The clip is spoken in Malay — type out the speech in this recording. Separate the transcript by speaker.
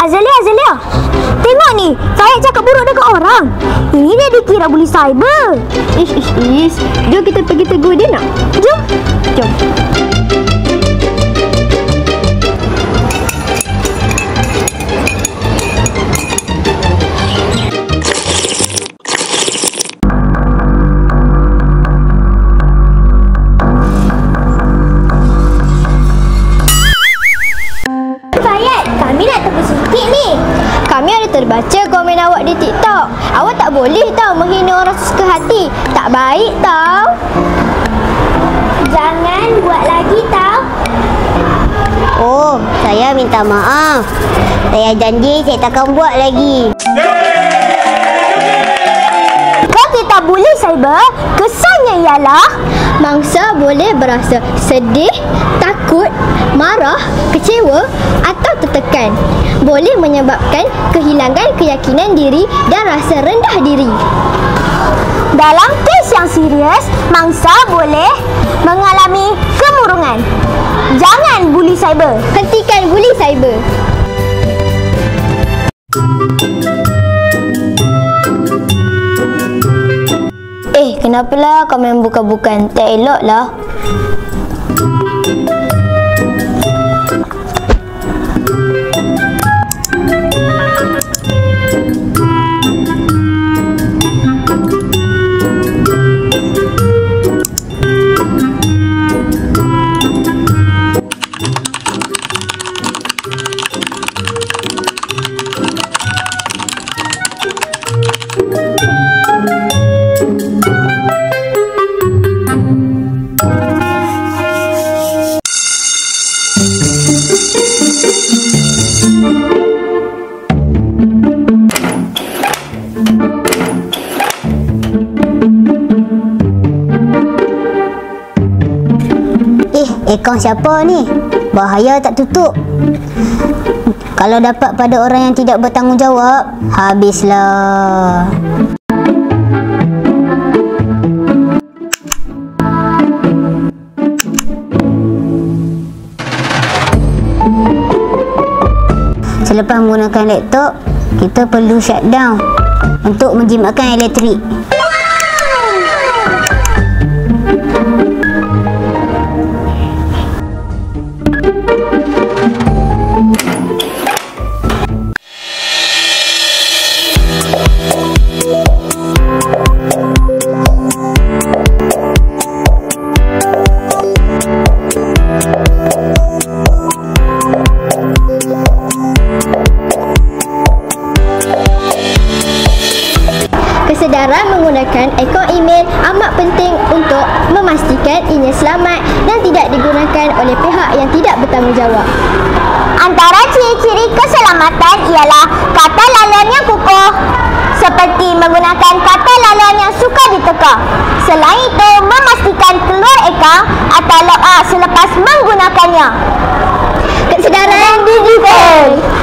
Speaker 1: Azalia, tengok ni, Fahid cakap buruk dekat orang. Ini dia dikira buli cyber.
Speaker 2: Ish. Jom kita pergi tegur dia nak?
Speaker 1: Jom.
Speaker 2: Kami ada terbaca komen awak di TikTok. Awak tak boleh tau menghina orang suka hati. Tak baik tau.
Speaker 1: Jangan buat lagi tau.
Speaker 3: Oh, saya minta maaf. Saya janji saya takkan buat lagi.
Speaker 1: Kalau kita buli cyber, kesannya ialah
Speaker 2: Mangsa boleh berasa sedih, takut, marah, kecewa atau tertekan. Boleh menyebabkan kehilangan keyakinan diri dan rasa rendah diri.
Speaker 1: dalam kes yang serius, mangsa boleh mengalami kemurungan. Jangan buli cyber.
Speaker 2: Hentikan buli cyber. Kenapalah kau main bukan-bukan? Tak elok lah.
Speaker 3: Akaun siapa ni? Bahaya tak tutup. Kalau dapat pada orang yang tidak bertanggungjawab, habislah. Selepas menggunakan laptop, kita perlu shutdown untuk menjimatkan elektrik.
Speaker 2: Kesedaran menggunakan akaun email amat penting untuk memastikan ianya selamat dan tidak digunakan oleh pihak yang tidak bertanggungjawab.
Speaker 1: Antara ciri-ciri keselamatan ialah kata laluan yang kukuh, seperti menggunakan kata laluan yang sukar diteka. Selain itu, memastikan keluar akaun atau log out selepas menggunakannya.
Speaker 2: Kesedaran digital.